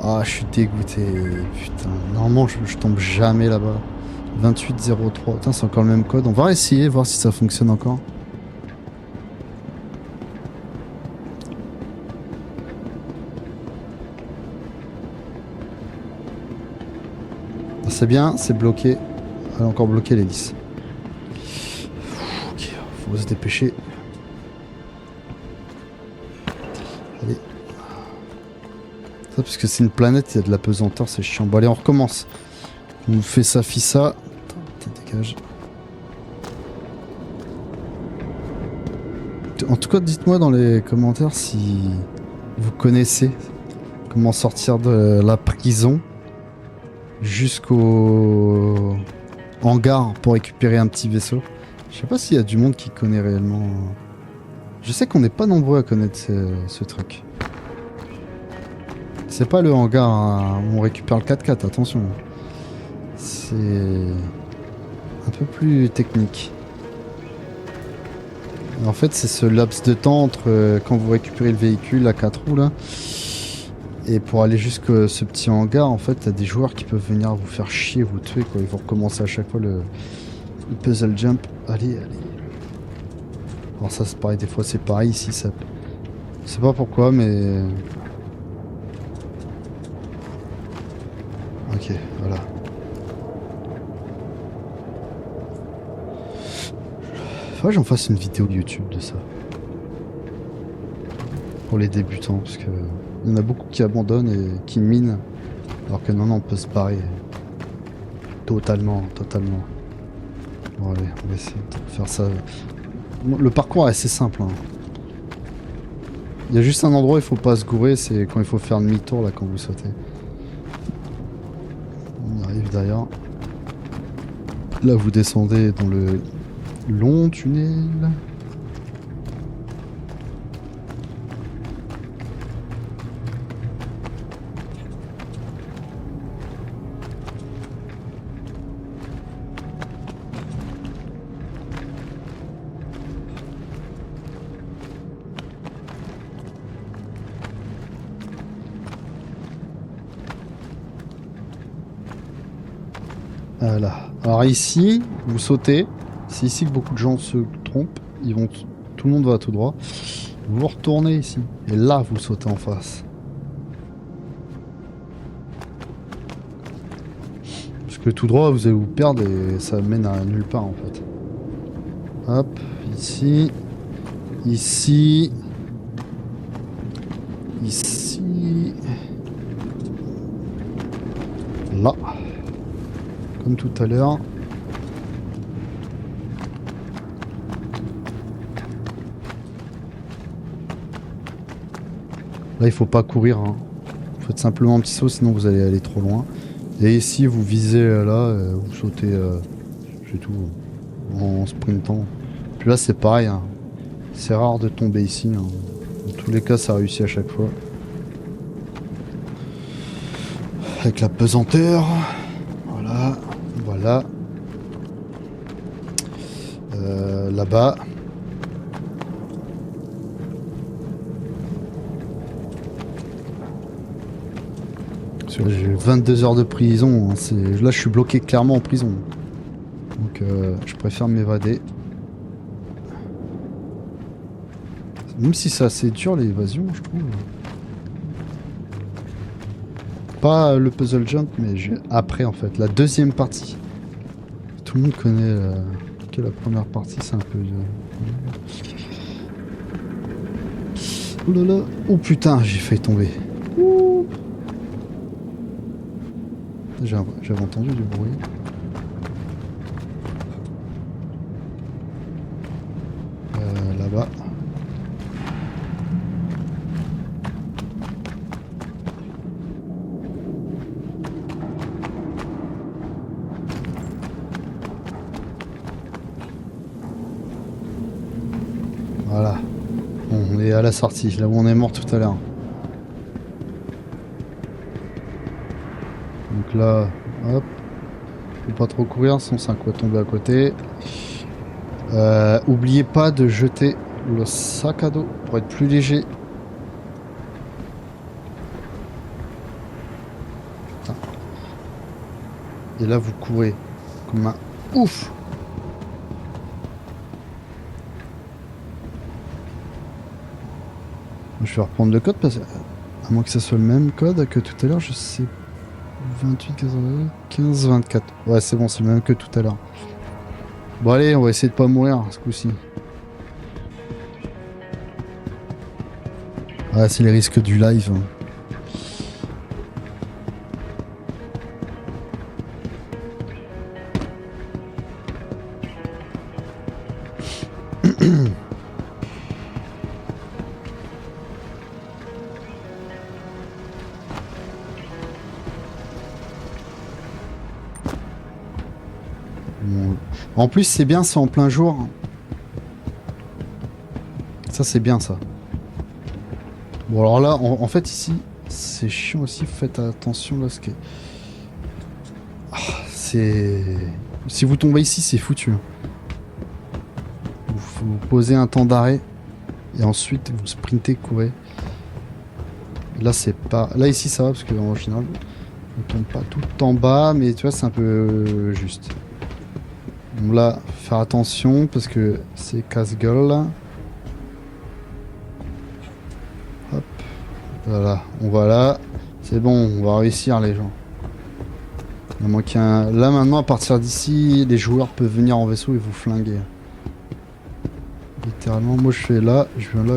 Ah, je suis dégoûté. Putain, normalement, je tombe jamais là-bas. 2803. Putain, c'est encore le même code. On va essayer, voir si ça fonctionne encore. Ah, c'est bien, c'est bloqué. Elle a encore bloqué l'hélice. Ok, faut se dépêcher. Allez. Ça, parce que c'est une planète, il y a de la pesanteur, c'est chiant. Bon, allez, on recommence. On fait ça, fit ça. Attends, dégage. En tout cas, dites-moi dans les commentaires si vous connaissez comment sortir de la prison jusqu'au hangar pour récupérer un petit vaisseau. Je sais pas s'il y a du monde qui connaît réellement. Je sais qu'on n'est pas nombreux à connaître ce truc. C'est pas le hangar hein, où on récupère le 4x4, attention. C'est un peu plus technique. En fait, c'est ce laps de temps entre quand vous récupérez le véhicule à 4 roues là, et pour aller jusqu'à ce petit hangar, en fait, t'as des joueurs qui peuvent venir vous faire chier, vous tuer quoi. Ils vont recommencer à chaque fois le puzzle jump. Allez, allez. Alors ça, c'est pareil. Des fois, c'est pareil ici. Ça, je sais pas pourquoi, mais ok, voilà. Faudrait que j'en fasse une vidéo YouTube de ça. Pour les débutants, parce que il y en a beaucoup qui abandonnent et qui minent. Alors que non, on peut se barrer. Totalement, totalement. Bon allez, on va essayer de faire ça. Le parcours est assez simple. Hein. Il y a juste un endroit où il faut pas se gourer, c'est quand il faut faire demi-tour là quand vous sautez. On arrive derrière. Là vous descendez dans le long tunnel. Voilà. Alors ici, vous sautez. C'est ici que beaucoup de gens se trompent. Ils vont, tout le monde va tout droit. Vous retournez ici. Et là, vous sautez en face. Parce que tout droit, vous allez vous perdre et ça mène à nulle part en fait. Hop, ici. Ici. Ici. Là. Comme tout à l'heure. Là, il faut pas courir. Hein. Faites simplement un petit saut, sinon vous allez aller trop loin. Et ici, vous visez là, vous sautez, c'est tout, en sprintant. Puis là, c'est pareil. Hein. C'est rare de tomber ici. Hein. Dans tous les cas, ça réussit à chaque fois. Avec la pesanteur. Voilà. Voilà. Là-bas. J'ai 22 heures de prison. Hein. Là, je suis bloqué clairement en prison. Donc, je préfère m'évader. Même si c'est assez dur l'évasion, je trouve. Pas le puzzle jump, mais après en fait, la deuxième partie. Tout le monde connaît que la première partie, c'est un peu... Oh là là, oh putain, j'ai failli tomber. J'avais entendu du bruit. Là-bas. Voilà. Bon, on est à la sortie, là où on est mort tout à l'heure. Donc là, hop. Faut pas trop courir, sinon c'est un coup à tomber à côté. Oubliez pas de jeter le sac à dos pour être plus léger. Putain. Et là, vous courez comme un ouf. Je vais reprendre le code parce que, à moins que ce soit le même code que tout à l'heure, je sais. 28, 15, 24. Ouais, c'est bon, c'est le même que tout à l'heure. Bon, allez, on va essayer de pas mourir ce coup-ci. Ouais, c'est les risques du live. Bon. En plus, c'est bien, c'est en plein jour. Ça, c'est bien, ça. Bon, alors là, en fait, ici, c'est chiant aussi. Faites attention là, ce qui est... Ah, c'est... Si vous tombez ici, c'est foutu. Vous posez un temps d'arrêt et ensuite vous sprintez, courez. Là, c'est pas... Là, ici, ça va parce que en général, on tombe pas tout en bas, mais tu vois, c'est un peu juste. Donc là, faire attention parce que c'est casse-gueule là. Hop. Voilà, on va là. C'est bon, on va réussir les gens. Il manque un... Là maintenant, à partir d'ici, les joueurs peuvent venir en vaisseau et vous flinguer. Littéralement, moi je fais là, je viens là.